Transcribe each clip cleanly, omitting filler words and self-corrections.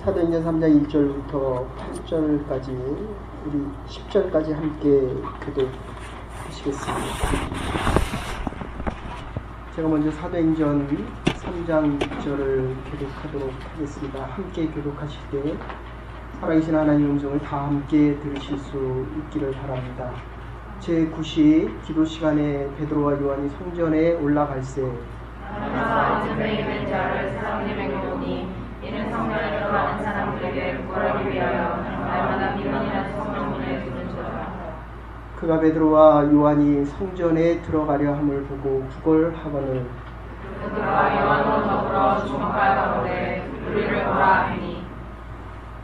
사도행전 3장 1절부터 8절까지 우리 10절까지 함께 교독하시겠습니다. 제가 먼저 사도행전 3장 1절을 교독하도록 하겠습니다. 함께 교독하실 때 살아계신 하나님의 음성을 다 함께 들으실 수 있기를 바랍니다. 제9시 기도 시간에 베드로와 요한이 성전에 올라갈새 안진뱅이 자를 사장님에게 오니 이는 성전에 들어가는 사람들에게 구하기 위하여 날마다 비문이라는 성전문에 두는지라. 그가 베드로와 요한이 성전에 들어가려 함을 보고 구걸하거늘 베드로와 요한으로 더불어 주목하여가로되 우리를 보라 하니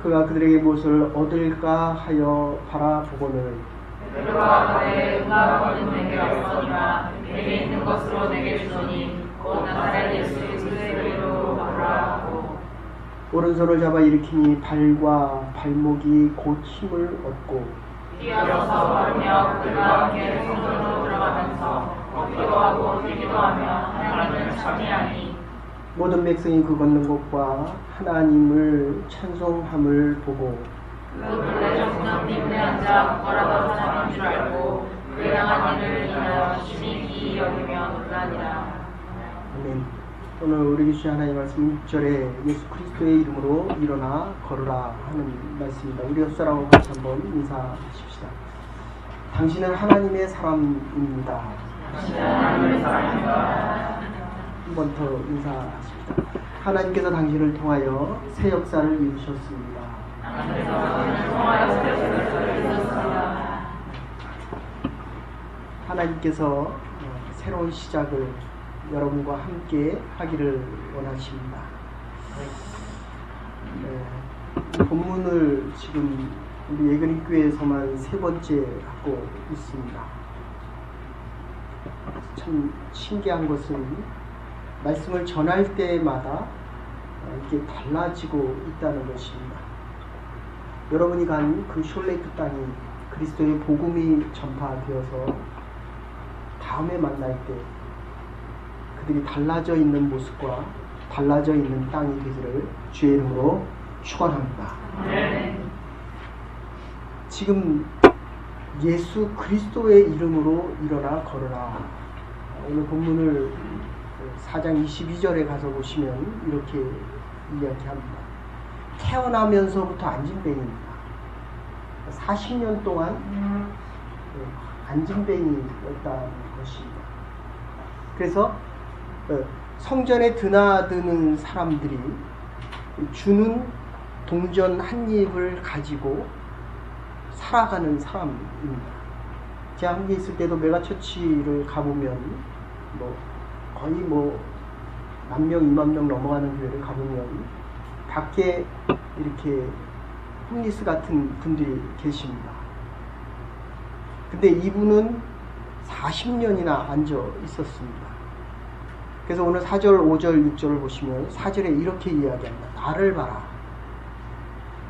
그가 그들에게 무엇을 얻을까 하여 바라보거늘 베드로가 그의 응답하거든 내게 없으니라. 내게 있는 것으로 내게 주노니 곧 나사렛 예수 그리스도의 이름으로 보라 하고 오른손을 잡아 일으키니 발과 발목이 곧 힘을 얻고 뛰어서서 걸으며 그가 함께 성전으로 들어가면서 걷기도 하고 뛰기도 하며 하나님을 찬미하니 모든 백성이 그 걷는 것과 하나님을 찬송함을 보고 그 본래적 성전님에 앉아 구걸하던 사람인 줄 알고 그에 당한 일을 인하여 심히 기이 여기며 놀라니라. 아멘. 오늘 우리 주신 하나님의 말씀 6절에 예수 그리스도의 이름으로 일어나 걸으라 하는 말씀입니다. 우리 옆사람하고 같이 한번 인사하십시다. 당신은 하나님의 사람입니다. 한 번 더 인사하십시다. 하나님께서 당신을 통하여 새 역사를 이루셨습니다. 하나님께서 새로운 시작을 여러분과 함께 하기를 원하십니다. 이 본문을 지금 우리 예근입교회에서만 3번째 하고 있습니다. 참 신기한 것은 말씀을 전할 때마다 이게 달라지고 있다는 것입니다. 여러분이 간 그 숄레이트 땅이 그리스도의 복음이 전파되어서 다음에 만날 때 그들이 달라져 있는 모습과 달라져 있는 땅이 되기를 주의 이름으로 축원합니다. 지금 예수 그리스도의 이름으로 일어나 걸어라. 오늘 본문을 4장 22절에 가서 보시면 이렇게 이야기합니다. 태어나면서부터 안진뱅이입니다. 40년 동안 안진뱅이였다는 것입니다. 그래서 성전에 드나드는 사람들이 주는 동전 한 입을 가지고 살아가는 사람입니다. 제가 한국에 있을 때도 메가처치를 가보면 거의 10,000명, 20,000명 넘어가는 교회를 가보면 밖에 이렇게 홈리스 같은 분들이 계십니다. 근데 이분은 40년이나 앉아 있었습니다. 그래서 오늘 4절, 5절, 6절을 보시면 4절에 이렇게 이야기합니다. 나를 봐라.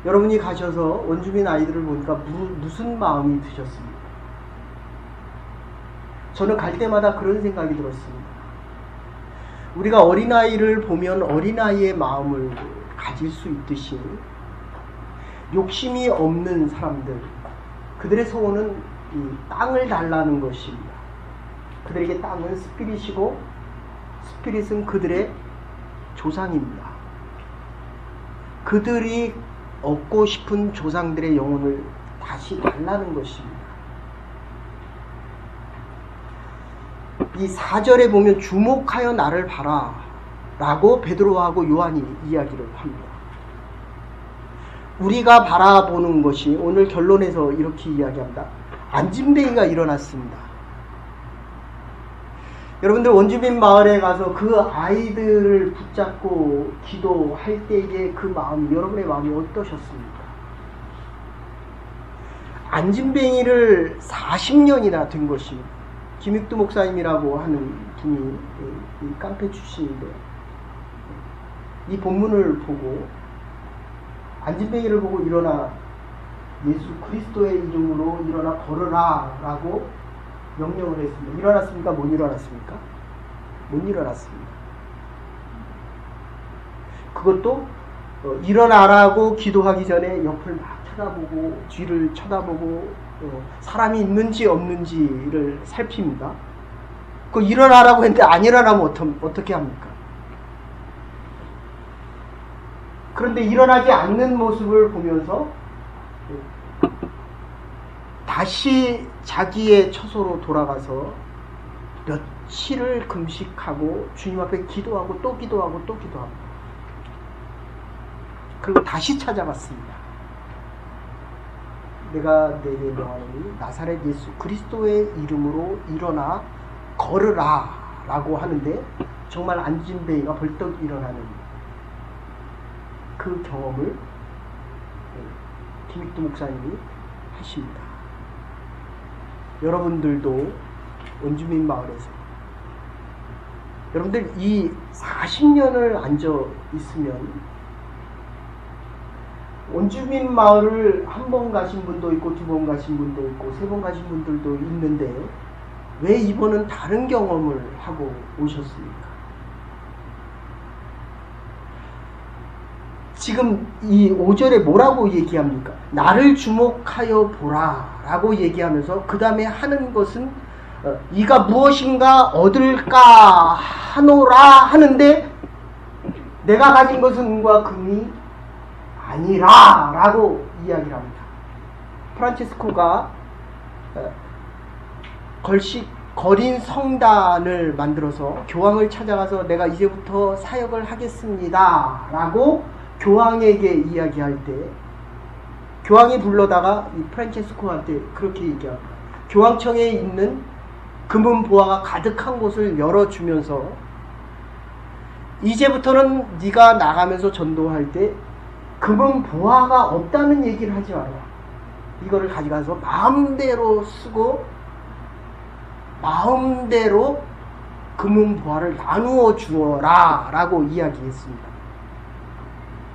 여러분이 가셔서 원주민 아이들을 보니까 무슨 마음이 드셨습니까? 저는 갈 때마다 그런 생각이 들었습니다. 우리가 어린아이를 보면 어린아이의 마음을 가질 수 있듯이 욕심이 없는 사람들, 그들의 소원은 이 땅을 달라는 것입니다. 그들에게 땅은 스피릿이고 스피릿은 그들의 조상입니다. 그들이 얻고 싶은 조상들의 영혼을 다시 달라는 것입니다. 이 4절에 보면 주목하여 나를 봐라 라고 베드로하고 요한이 이야기를 합니다. 우리가 바라보는 것이 오늘 결론에서 이렇게 이야기합니다. 안진뱅이가 일어났습니다. 여러분들 원주민 마을에 가서 그 아이들을 붙잡고 기도할 때의 그 마음, 여러분의 마음이 어떠셨습니까? 안진뱅이를 40년이나 된 것입니다. 김익두 목사님이라고 하는 분이 깡패 출신인데 이 본문을 보고 안진뱅이를 보고 일어나 예수 그리스도의 이름으로 일어나 걸으라 라고 명령을 했습니다. 일어났습니까? 못 일어났습니까? 못 일어났습니다. 그것도 일어나라고 기도하기 전에 옆을 막 쳐다보고 뒤를 쳐다보고 사람이 있는지 없는지를 살핍니다. 그 일어나라고 했는데 안 일어나면 어떻게 합니까? 그런데 일어나지 않는 모습을 보면서 다시 자기의 처소로 돌아가서 며칠을 금식하고 주님 앞에 기도하고 또 기도하고 또 기도하고 그리고 다시 찾아갔습니다. 내가 내게 명하노니 나사렛 예수 그리스도의 이름으로 일어나 걸으라 라고 하는데 정말 안진뱅이가 벌떡 일어나는 그 경험을 김익두 목사님이 하십니다. 여러분들도 원주민 마을에서 여러분들 이 40년을 앉아 있으면 원주민 마을을 한 번 가신 분도 있고 두 번 가신 분도 있고 세 번 가신 분들도 있는데 왜 이번은 다른 경험을 하고 오셨습니까? 지금 이 5절에 뭐라고 얘기합니까? 나를 주목하여 보라 라고 얘기하면서 그 다음에 하는 것은 이가 무엇인가 얻을까 하노라 하는데 내가 가진 것은 은과 금이 아니라 라고 이야기를 합니다. 프란체스코가 거린 성단을 만들어서 교황을 찾아가서 내가 이제부터 사역을 하겠습니다 라고 교황에게 이야기할 때 교황이 불러다가 이 프란체스코한테 그렇게 얘기합니다. 교황청에 있는 금은 보화가 가득한 곳을 열어주면서 이제부터는 네가 나가면서 전도할 때 금은 보화가 없다는 얘기를 하지 마라. 이거를 가져가서 마음대로 쓰고 마음대로 금은 보화를 나누어 주어라 라고 이야기했습니다.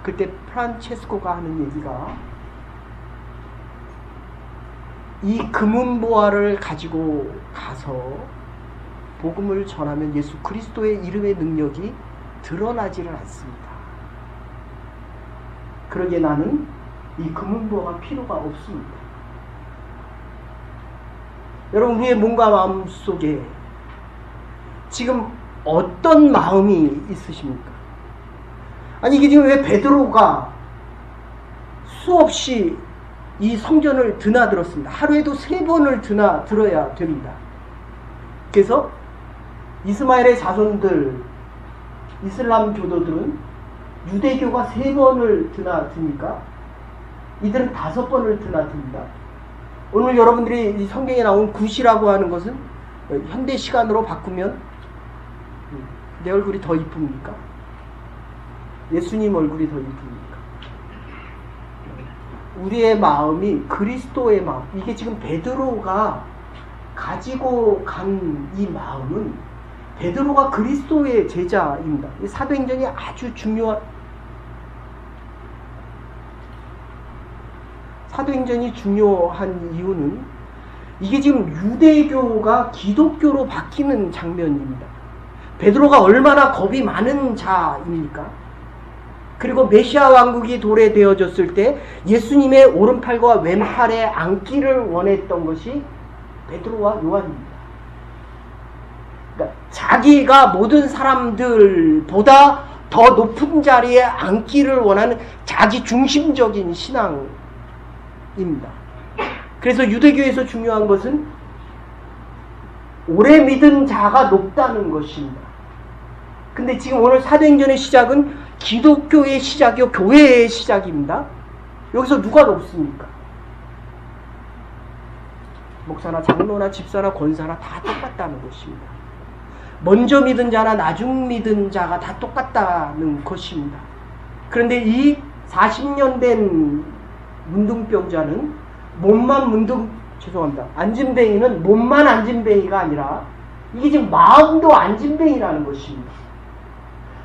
그때 프란체스코가 하는 얘기가 이 금은 보화를 가지고 가서 복음을 전하면 예수 그리스도의 이름의 능력이 드러나지를 않습니다. 그러기에 나는 이 금은 보화가 필요가 없습니다. 여러분 우리의 몸과 마음 속에 지금 어떤 마음이 있으십니까? 아니 이게 지금 왜 베드로가 수없이 이 성전을 드나들었습니다. 하루에도 3번을 드나들어야 됩니다. 그래서 이스마엘의 자손들 이슬람 교도들은 유대교가 3번을 드나듭니까? 이들은 5번을 드나듭니다. 오늘 여러분들이 이 성경에 나온 굿이라고 하는 것은 현대 시간으로 바꾸면 내 얼굴이 더 이쁩니까? 예수님 얼굴이 더 이쁩니까? 우리의 마음이 그리스도의 마음, 이게 지금 베드로가 가지고 간 이 마음은 베드로가 그리스도의 제자입니다. 사도행전이 아주 사도행전이 중요한 이유는 이게 지금 유대교가 기독교로 바뀌는 장면입니다. 베드로가 얼마나 겁이 많은 자입니까? 그리고 메시아 왕국이 도래되어졌을 때 예수님의 오른팔과 왼팔에 앉기를 원했던 것이 베드로와 요한입니다. 그러니까 자기가 모든 사람들보다 더 높은 자리에 앉기를 원하는 자기 중심적인 신앙입니다. 그래서 유대교에서 중요한 것은 오래 믿은 자가 높다는 것입니다. 근데 지금 오늘 사도행전의 시작은 기독교의 시작이요 교회의 시작입니다. 여기서 누가 높습니까? 목사나 장로나 집사나 권사나 다 똑같다는 것입니다. 먼저 믿은 자나 나중 믿은 자가 다 똑같다는 것입니다. 그런데 이 40년 된 문둥병자는 안진뱅이는 몸만 안진뱅이가 아니라 이게 지금 마음도 안진뱅이라는 것입니다.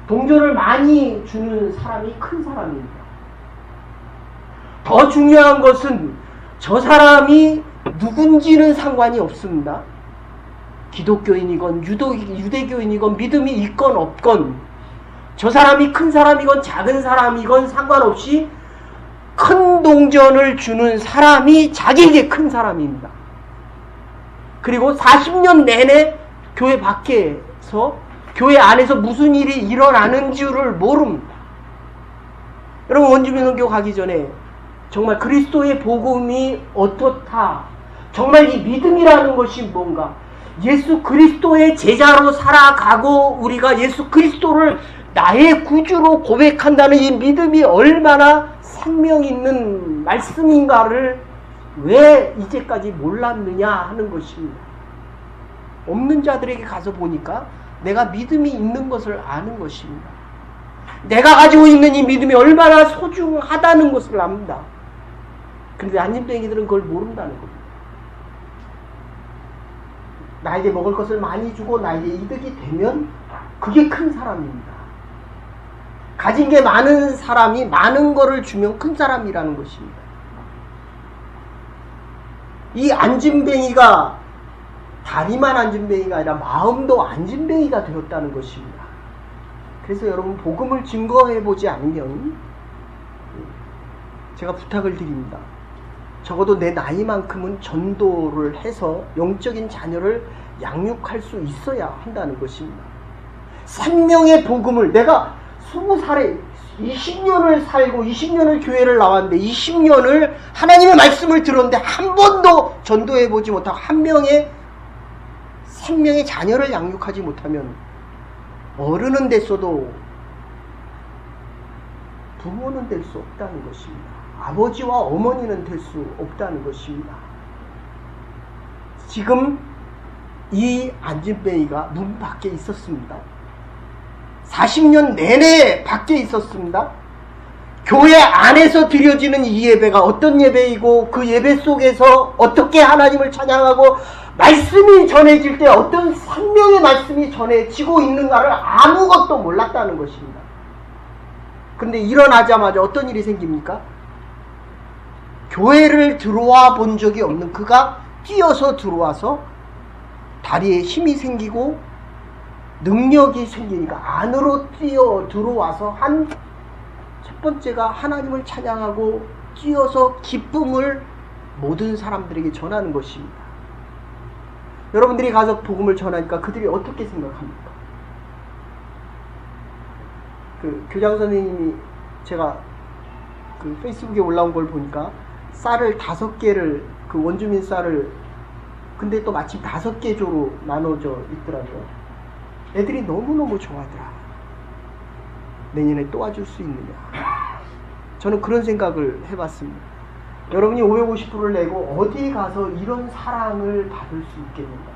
동전을 많이 주는 사람이 큰 사람입니다. 더 중요한 것은 저 사람이 누군지는 상관이 없습니다. 기독교인이건 유대교인이건 믿음이 있건 없건 저 사람이 큰 사람이건 작은 사람이건 상관없이 큰 동전을 주는 사람이 자기에게 큰 사람입니다. 그리고 40년 내내 교회 밖에서 교회 안에서 무슨 일이 일어나는 줄을 모릅니다. 여러분, 원주민 선교 가기 전에 정말 그리스도의 복음이 어떻다, 정말 이 믿음이라는 것이 뭔가, 예수 그리스도의 제자로 살아가고 우리가 예수 그리스도를 나의 구주로 고백한다는 이 믿음이 얼마나 생명 있는 말씀인가를 왜 이제까지 몰랐느냐 하는 것입니다. 없는 자들에게 가서 보니까 내가 믿음이 있는 것을 아는 것입니다. 내가 가지고 있는 이 믿음이 얼마나 소중하다는 것을 압니다. 그런데 안진뱅이들은 그걸 모른다는 겁니다. 나에게 먹을 것을 많이 주고 나에게 이득이 되면 그게 큰 사람입니다. 가진 게 많은 사람이 많은 거를 주면 큰 사람이라는 것입니다. 이 안진뱅이가 다리만 안진뱅이가 아니라 마음도 안진뱅이가 되었다는 것입니다. 그래서 여러분, 복음을 증거해보지 않으면 제가 부탁을 드립니다. 적어도 내 나이만큼은 전도를 해서 영적인 자녀를 양육할 수 있어야 한다는 것입니다. 생명의 복음을, 내가 20살에 20년을 살고 20년을 교회를 나왔는데 20년을 하나님의 말씀을 들었는데 한 번도 전도해보지 못하고 한 명의 생명의 자녀를 양육하지 못하면 어른은 됐어도 부모는 될 수 없다는 것입니다. 아버지와 어머니는 될 수 없다는 것입니다. 지금 이 안진뱅이가 문 밖에 있었습니다. 40년 내내 밖에 있었습니다. 교회 안에서 드려지는 이 예배가 어떤 예배이고 그 예배 속에서 어떻게 하나님을 찬양하고 말씀이 전해질 때 어떤 생명의 말씀이 전해지고 있는가를 아무것도 몰랐다는 것입니다. 그런데 일어나자마자 어떤 일이 생깁니까? 교회를 들어와 본 적이 없는 그가 뛰어서 들어와서 다리에 힘이 생기고 능력이 생기니까 안으로 뛰어 들어와서 한 첫 번째가 하나님을 찬양하고 뛰어서 기쁨을 모든 사람들에게 전하는 것입니다. 여러분들이 가서 복음을 전하니까 그들이 어떻게 생각합니까? 그 교장 선생님이 제가 그 페이스북에 올라온 걸 보니까 쌀을 5개를, 그 원주민 쌀을, 근데 또 마침 5개 조로 나눠져 있더라고요. 애들이 너무너무 좋아하더라. 내년에 또 와줄 수 있느냐. 저는 그런 생각을 해봤습니다. 여러분이 550불을 내고 어디 가서 이런 사랑을 받을 수 있겠는가.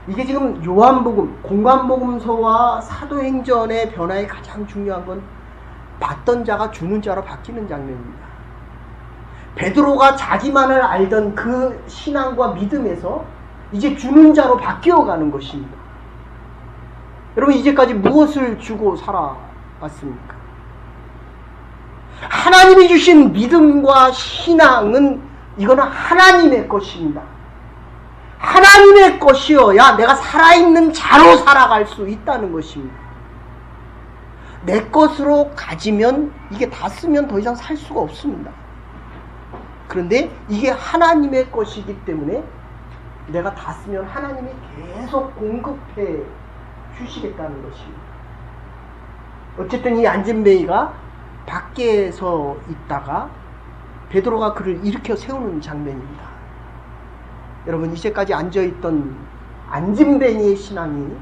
이게 지금 요한복음, 공관복음서와 사도행전의 변화의 가장 중요한 건 받던 자가 주는 자로 바뀌는 장면입니다. 베드로가 자기만을 알던 그 신앙과 믿음에서 이제 주는 자로 바뀌어가는 것입니다. 여러분, 이제까지 무엇을 주고 살아왔습니까? 하나님이 주신 믿음과 신앙은 이거는 하나님의 것입니다. 하나님의 것이어야 내가 살아있는 자로 살아갈 수 있다는 것입니다. 내 것으로 가지면 이게 다 쓰면 더 이상 살 수가 없습니다. 그런데 이게 하나님의 것이기 때문에 내가 다 쓰면 하나님이 계속 공급해 주시겠다는 것입니다. 어쨌든 이 안진뱅이가 밖에서 있다가 베드로가 그를 일으켜 세우는 장면입니다. 여러분, 이제까지 앉아있던 안진뱅이의 신앙이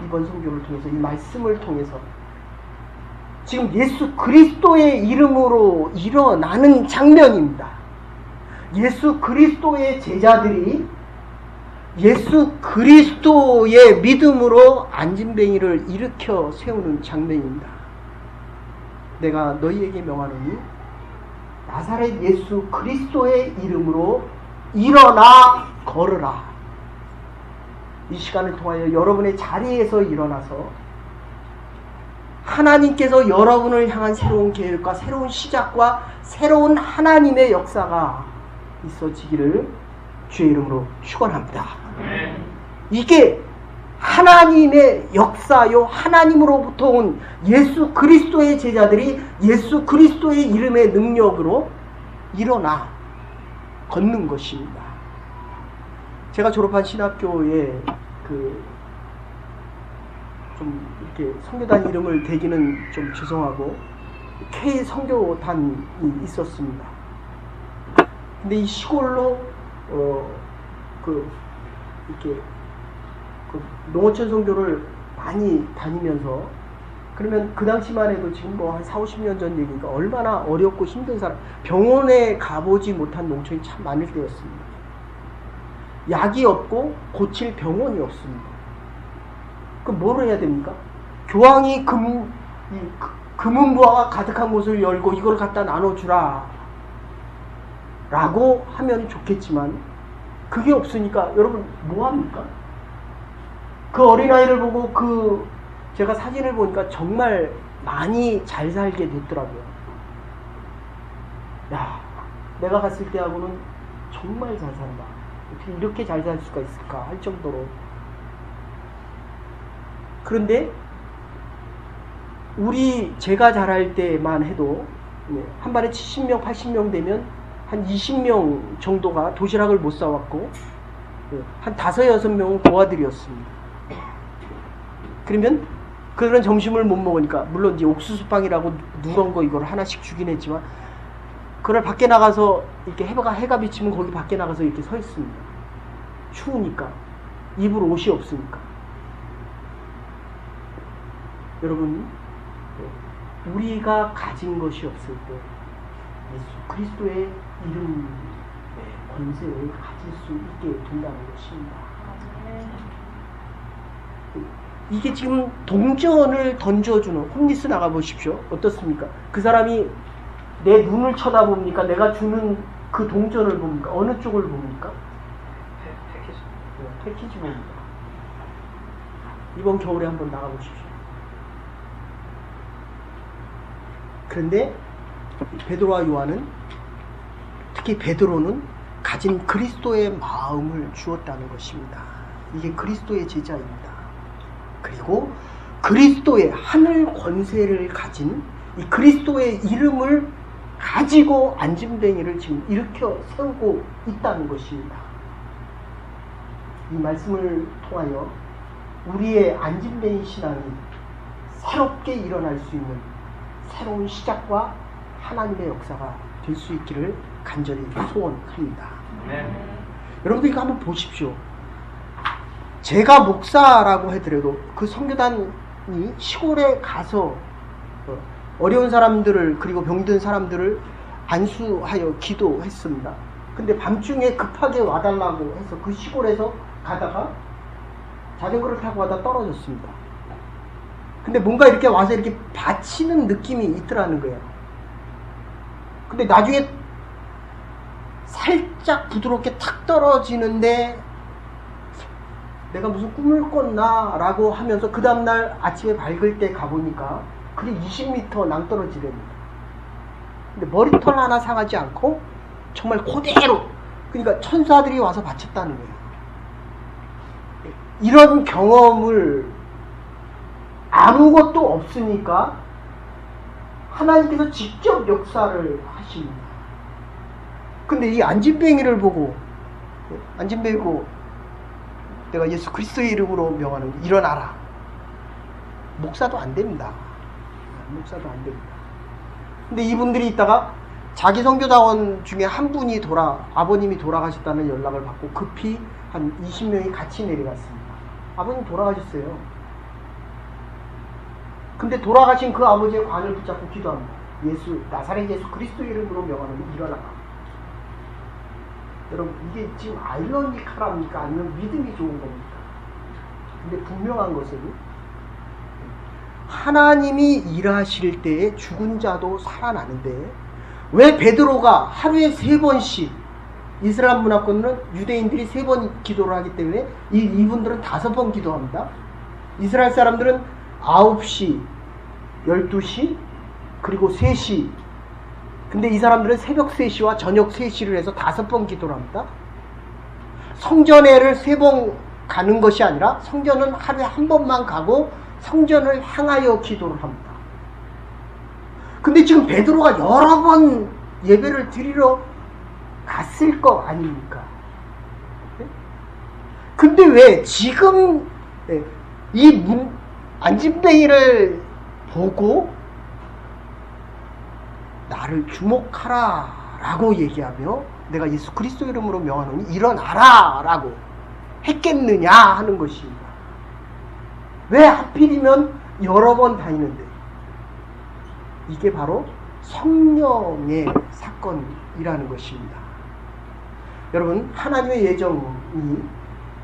이번 선교를 통해서, 이 말씀을 통해서 지금 예수 그리스도의 이름으로 일어나는 장면입니다. 예수 그리스도의 제자들이 예수 그리스도의 믿음으로 안진뱅이를 일으켜 세우는 장면입니다. 내가 너희에게 명하노니 나사렛 예수 그리스도의 이름으로 일어나 걸으라. 이 시간을 통하여 여러분의 자리에서 일어나서 하나님께서 여러분을 향한 새로운 계획과 새로운 시작과 새로운 하나님의 역사가 있어지기를 주의 이름으로 축원합니다. 이게 하나님의 역사요, 하나님으로부터 온 예수 그리스도의 제자들이 예수 그리스도의 이름의 능력으로 일어나 걷는 것입니다. 제가 졸업한 신학교에 좀 이렇게 선교단 이름을 대기는 좀 죄송하고 K 선교단이 있었습니다. 근데 이 시골로 이렇게 농어촌 선교를 많이 다니면서, 그러면 그 당시만 해도 지금 뭐 한 40-50년 전 얘기니까 얼마나 어렵고 힘든 사람, 병원에 가보지 못한 농촌이 참 많을 때였습니다. 약이 없고 고칠 병원이 없습니다. 그럼 뭘 해야 됩니까? 교황이 금은부화가 가득한 곳을 열고 이걸 갖다 나눠주라 라고 하면 좋겠지만 그게 없으니까 여러분 뭐합니까? 그 어린아이를 보고 제가 사진을 보니까 정말 많이 잘 살게 됐더라고요. 야, 내가 갔을 때하고는 정말 잘 산다. 어떻게 이렇게 잘 살 수가 있을까 할 정도로. 그런데 제가 자랄 때만 해도 한 반에 70명, 80명 되면 한 20명 정도가 도시락을 못 사왔고 한 5-6명은 고아들이었습니다. 그러면 그런 점심을 못 먹으니까, 물론 이제 옥수수빵이라고 누런 거 이걸 하나씩 주긴 했지만, 그걸 밖에 나가서 이렇게 해가 비치면 거기 밖에 나가서 이렇게 서 있습니다. 추우니까. 입을 옷이 없으니까. 여러분, 우리가 가진 것이 없을 때 예수 그리스도의 이름의 권세를 가질 수 있게 된다는 것입니다. 이게 지금 동전을 던져주는, 홈리스 나가보십시오. 어떻습니까? 그 사람이 내 눈을 쳐다봅니까? 내가 주는 그 동전을 봅니까? 어느 쪽을 봅니까? 패키지 봅니다. 이번 겨울에 한번 나가보십시오. 그런데 베드로와 요한은, 특히 베드로는 가진 그리스도의 마음을 주었다는 것입니다. 이게 그리스도의 제자입니다. 그리고 그리스도의 하늘 권세를 가진 이 그리스도의 이름을 가지고 안진뱅이를 지금 일으켜 세우고 있다는 것입니다. 이 말씀을 통하여 우리의 안진뱅이 신앙이 새롭게 일어날 수 있는 새로운 시작과 하나님의 역사가 될 수 있기를 간절히 소원합니다. 여러분들 이거 한번 보십시오. 제가 목사라고 해더라도 그 선교단이 시골에 가서 어려운 사람들을, 그리고 병든 사람들을 안수하여 기도했습니다. 근데 밤중에 급하게 와달라고 해서 그 시골에서 가다가 자전거를 타고 가다 떨어졌습니다. 근데 뭔가 이렇게 와서 이렇게 받치는 느낌이 있더라는 거예요. 근데 나중에 살짝 부드럽게 탁 떨어지는데 내가 무슨 꿈을 꿨나 라고 하면서 그 다음날 아침에 밝을 때 가보니까 그게 20m 낭떠러지랍니다. 근데 머리털 하나 상하지 않고 정말 그대로, 그러니까 천사들이 와서 바쳤다는 거예요. 이런 경험을 아무것도 없으니까 하나님께서 직접 역사를 하십니다. 근데 이 안진뱅이를 보고, 내가 예수 그리스도의 이름으로 명하는, 일어나라. 목사도 안 됩니다. 목사도 안 됩니다. 근데 이분들이 있다가 자기 선교다원 중에 한 분이 아버님이 돌아가셨다는 연락을 받고 급히 한 20명이 같이 내려갔습니다. 아버님 돌아가셨어요. 근데 돌아가신 그 아버지의 관을 붙잡고 기도합니다. 나사렛 예수 그리스도의 이름으로 명하는, 일어나라. 여러분, 이게 지금 아이러니컬합니까? 아니면 믿음이 좋은 겁니까? 근데 분명한 것은 하나님이 일하실 때에 죽은 자도 살아나는데, 왜 베드로가 하루에 3번씩, 이슬람 문화권은 유대인들이 3번 기도를 하기 때문에 이분들은 5번 기도합니다. 이스라엘 사람들은 9시, 12시, 그리고 3시. 근데 이 사람들은 새벽 3시와 저녁 3시를 해서 5번 기도를 합니다. 성전회를 3번 가는 것이 아니라 성전은 하루에 한 번만 가고 성전을 향하여 기도를 합니다. 근데 지금 베드로가 여러 번 예배를 드리러 갔을 거 아닙니까? 근데 왜 지금 이 안진뱅이를 보고 나를 주목하라 라고 얘기하며 내가 예수 그리스도 이름으로 명하노니 일어나라 라고 했겠느냐 하는 것입니다. 왜 하필이면 여러 번 다니는데? 이게 바로 성령의 사건이라는 것입니다. 여러분, 하나님의 예정이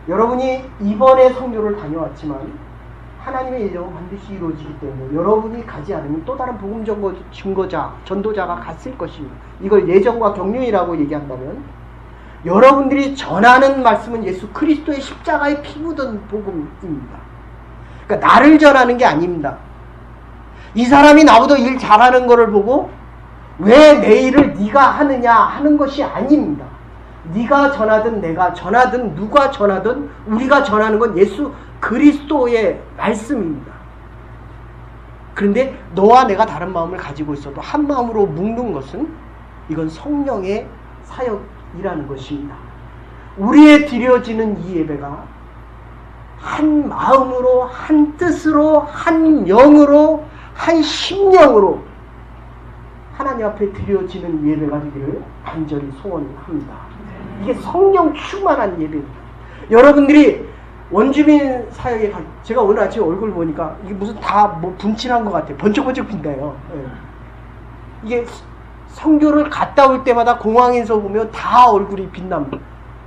여러분이 이번에 성교를 다녀왔지만 하나님의 예정은 반드시 이루어지기 때문에 여러분이 가지 않으면 또 다른 복음 증거자, 전도자가 갔을 것입니다. 이걸 예정과 경륜이라고 얘기한다면 여러분들이 전하는 말씀은 예수 그리스도의 십자가에 피 묻은 복음입니다. 그러니까 나를 전하는 게 아닙니다. 이 사람이 나보다 일 잘하는 거를 보고 왜 내 일을 네가 하느냐 하는 것이 아닙니다. 네가 전하든 내가 전하든 누가 전하든 우리가 전하는 건 예수 그리스도의 말씀입니다. 그런데 너와 내가 다른 마음을 가지고 있어도 한 마음으로 묶는 것은 이건 성령의 사역이라는 것입니다. 우리의 드려지는 이 예배가 한 마음으로 한 뜻으로 한 영으로 한 심령으로 하나님 앞에 드려지는 예배가 되기를 간절히 소원합니다. 이게 성령 충만한 예배입니다. 여러분들이 원주민 사역에 제가 오늘 아침에 얼굴 보니까 이게 무슨 다 뭐 분칠한 것 같아요. 번쩍번쩍 빈다요. 네. 이게 선교를 갔다 올 때마다 공항에서 보면 다 얼굴이 빛납니다.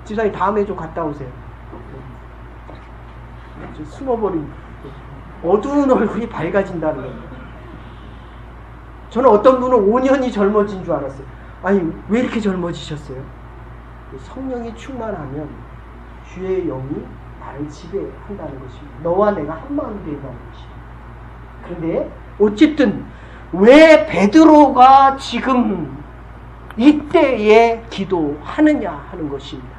집사님 다음에 좀 갔다 오세요. 좀 숨어버린 어두운 얼굴이 밝아진다는 거예요. 저는 어떤 분은 5년이 젊어진 줄 알았어요. 아니 왜 이렇게 젊어지셨어요? 성령이 충만하면 주의 영이 나를 지배한다는 것입니다. 너와 내가 한 마음이 된다는 것입니다. 그런데 어쨌든 왜 베드로가 지금 이때에 기도하느냐 하는 것입니다.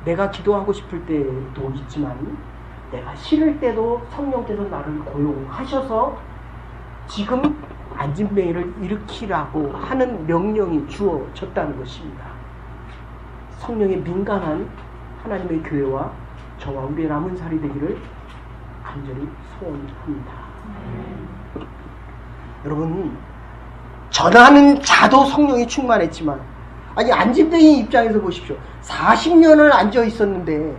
내가 기도하고 싶을 때도 있지만 내가 싫을 때도 성령께서 나를 고용하셔서 지금 안진뱅이를 일으키라고 하는 명령이 주어졌다는 것입니다. 성령에 민감한 하나님의 교회와 저와 우리의 남은 살이 되기를 간절히 소원합니다. 여러분, 전하는 자도 성령이 충만했지만 아니 안진뱅이 입장에서 보십시오. 40년을 앉아 있었는데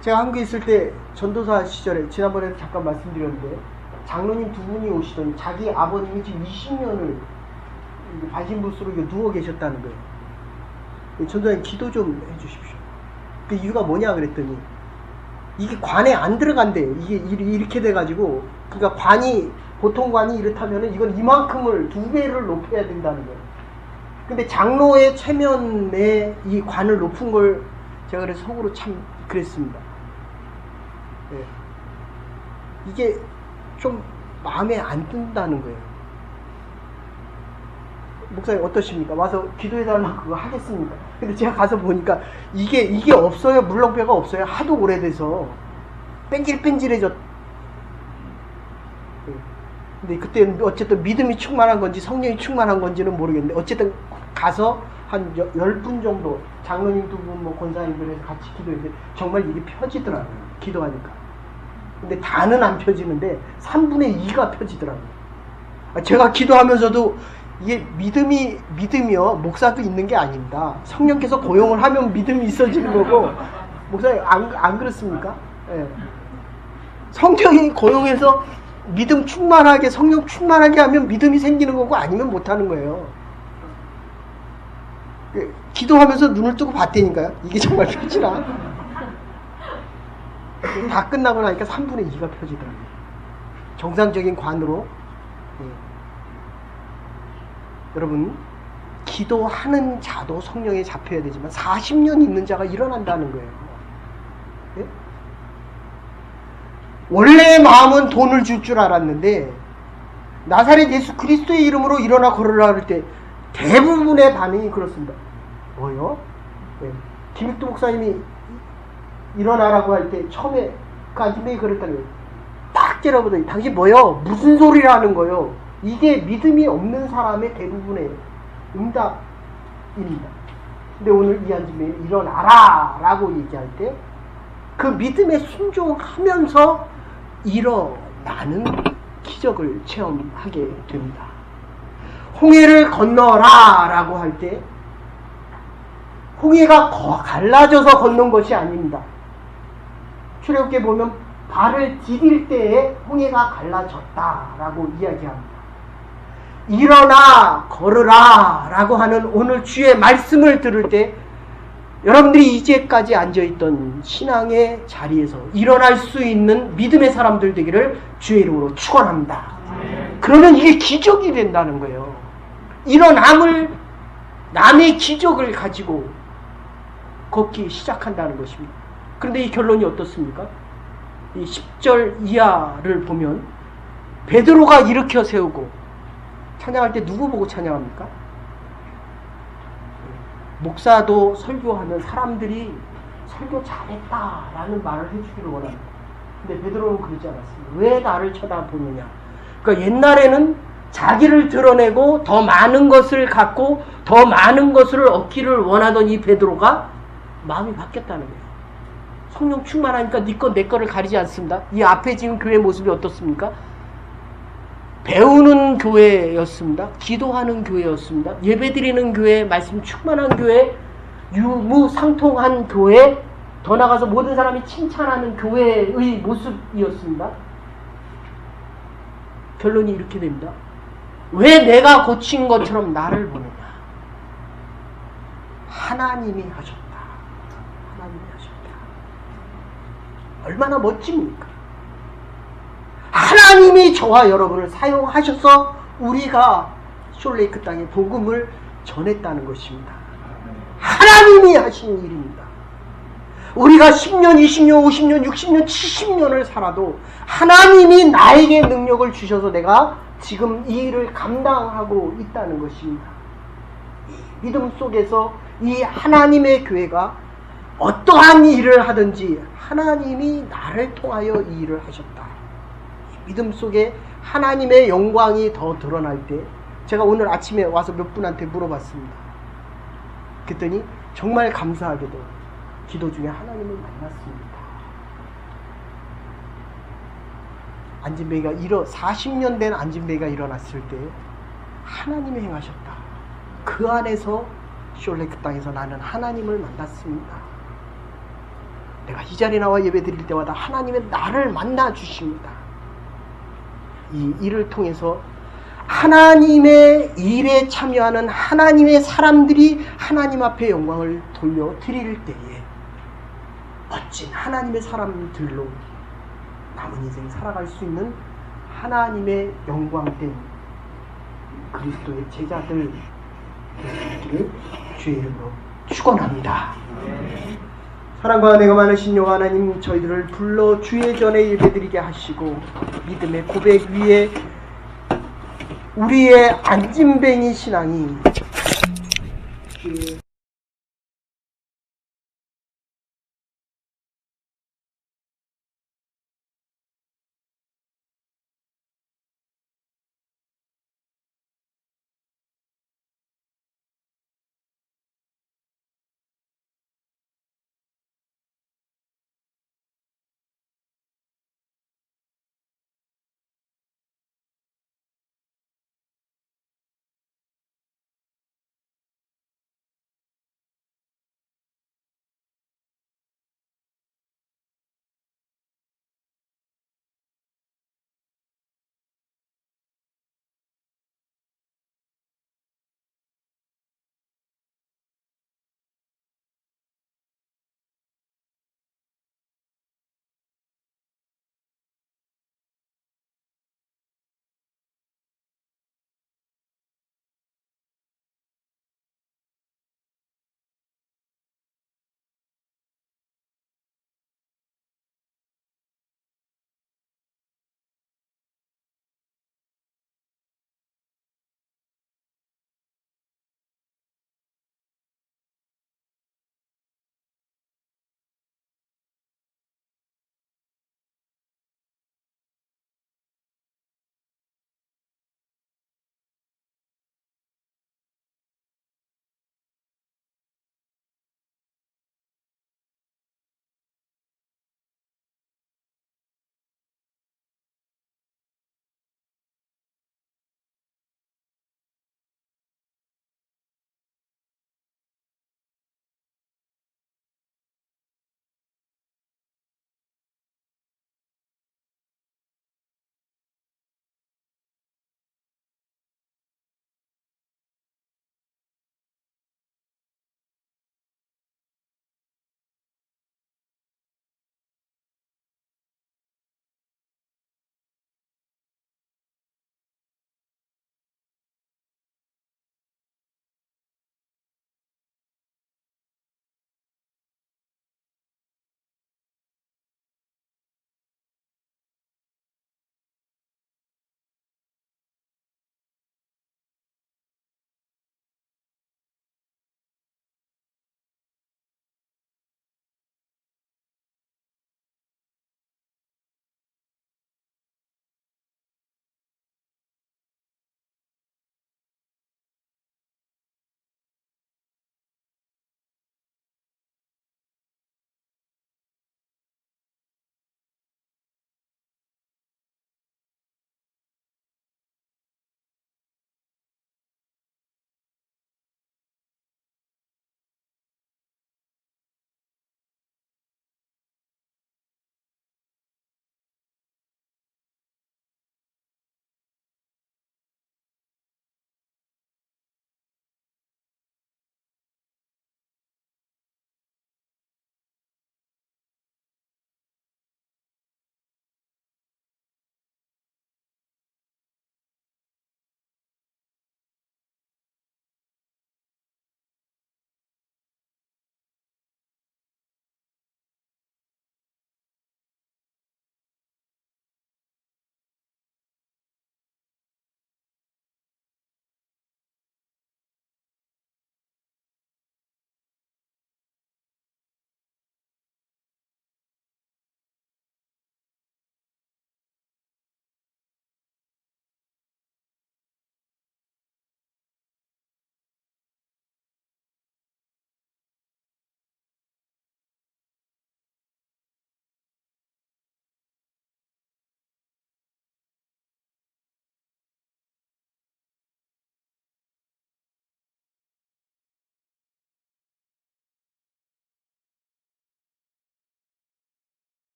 제가 한국에 있을 때 전도사 시절에 지난번에 잠깐 말씀드렸는데 장로님 두 분이 오시더니 자기 아버님이 지금 20년을 반신불수로 누워 계셨다는 거예요. 전도사님 기도 좀 해주십시오. 그 이유가 뭐냐 그랬더니 이게 관에 안 들어간대요. 이게 이렇게 돼가지고 그러니까 관이 보통 관이 이렇다면은 이건 이만큼을 2배를 높여야 된다는 거예요. 근데 장로의 체면에 이 관을 높은 걸 제가 그래서 속으로 참 그랬습니다. 네. 이게 좀 마음에 안 든다는 거예요. 목사님 어떠십니까? 와서 기도해달라고 그거 하겠습니까? 근데 제가 가서 보니까 이게 없어요. 물렁뼈가 없어요. 하도 오래돼서 뺀질뺀질해졌. 근데 그때 어쨌든 믿음이 충만한 건지 성령이 충만한 건지는 모르겠는데 어쨌든 가서 한 10분 정도 장로님 두 분 뭐 권사님들에서 같이 기도했는데 정말 일이 펴지더라고요. 기도하니까. 근데 다는 안 펴지는데 3분의 2가 펴지더라고요. 제가 기도하면서도 이게 믿음이요 목사도 있는 게 아닙니다. 성령께서 고용을 하면 믿음이 있어지는 거고 목사님 안 그렇습니까? 네. 성령이 고용해서 믿음 충만하게 성령 충만하게 하면 믿음이 생기는 거고 아니면 못하는 거예요. 기도하면서 눈을 뜨고 봤다니까요. 이게 정말 펴지나? 다 끝나고 나니까 3분의 2가 펴지더라고요. 정상적인 관으로. 여러분 기도하는 자도 성령에 잡혀야 되지만 40년 있는 자가 일어난다는 거예요. 네? 원래 마음은 돈을 줄 줄 알았는데 나사렛 예수 그리스도의 이름으로 일어나 걸으라 할 때 대부분의 반응이 그렇습니다. 뭐요? 네. 김익두 목사님이 일어나라고 할 때 처음에 그 안진뱅이 그랬다는 거예요. 딱 째려보더니 당신 뭐요? 무슨 소리를 하는 거요? 이게 믿음이 없는 사람의 대부분의 응답입니다. 근데 오늘 이 안진뱅이 일어나라 라고 얘기할 때 그 믿음에 순종하면서 일어나는 기적을 체험하게 됩니다. 홍해를 건너라 라고 할 때 홍해가 갈라져서 건넌 것이 아닙니다. 출애굽기에 보면 발을 디딜 때에 홍해가 갈라졌다라고 이야기합니다. 일어나 걸으라 라고 하는 오늘 주의 말씀을 들을 때 여러분들이 이제까지 앉아있던 신앙의 자리에서 일어날 수 있는 믿음의 사람들 되기를 주의 이름으로 축원합니다. 그러면 이게 기적이 된다는 거예요. 일어남을 남의 기적을 가지고 걷기 시작한다는 것입니다. 그런데 이 결론이 어떻습니까? 이 10절 이하를 보면 베드로가 일으켜 세우고 찬양할 때 누구 보고 찬양합니까? 목사도 설교하면 사람들이 설교 잘했다라는 말을 해주기를 원합니다. 근데 베드로는 그러지 않았습니다. 왜 나를 쳐다보느냐? 그러니까 옛날에는 자기를 드러내고 더 많은 것을 갖고 더 많은 것을 얻기를 원하던 이 베드로가 마음이 바뀌었다는 거예요. 성령 충만하니까 네 거 내 거를 가리지 않습니다. 이 앞에 지금 교회 모습이 어떻습니까? 배우는 교회였습니다. 기도하는 교회였습니다. 예배드리는 교회, 말씀 충만한 교회, 유무상통한 교회, 더 나가서 모든 사람이 칭찬하는 교회의 모습이었습니다. 결론이 이렇게 됩니다. 왜 내가 고친 것처럼 나를 보느냐? 하나님이 하셨다. 하나님이 하셨다. 얼마나 멋집니까? 하나님이 저와 여러분을 사용하셔서 우리가 숄레이크 땅에 복음을 전했다는 것입니다. 하나님이 하신 일입니다. 우리가 10년, 20년, 50년, 60년, 70년을 살아도 하나님이 나에게 능력을 주셔서 내가 지금 이 일을 감당하고 있다는 것입니다. 믿음 속에서 이 하나님의 교회가 어떠한 일을 하든지 하나님이 나를 통하여 이 일을 하셨다. 믿음 속에 하나님의 영광이 더 드러날 때 제가 오늘 아침에 와서 몇 분한테 물어봤습니다. 그랬더니 정말 감사하게도 기도 중에 하나님을 만났습니다. 안진뱅이가 40년 된 안진뱅이가 일어났을 때 하나님이 행하셨다. 그 안에서 숄레이크 땅에서 나는 하나님을 만났습니다. 내가 이 자리에 나와 예배 드릴 때마다 하나님의 나를 만나 주십니다. 이 일을 통해서 하나님의 일에 참여하는 하나님의 사람들이 하나님 앞에 영광을 돌려 드릴 때에 멋진 하나님의 사람들로 남은 인생 살아갈 수 있는 하나님의 영광된 그리스도의 제자들 되기를 주의 이름으로 축원합니다. 사랑과 은혜가 많으신 여호와 하나님, 저희들을 불러 주의 전에 예배드리게 하시고 믿음의 고백 위에 우리의 안진뱅이 신앙이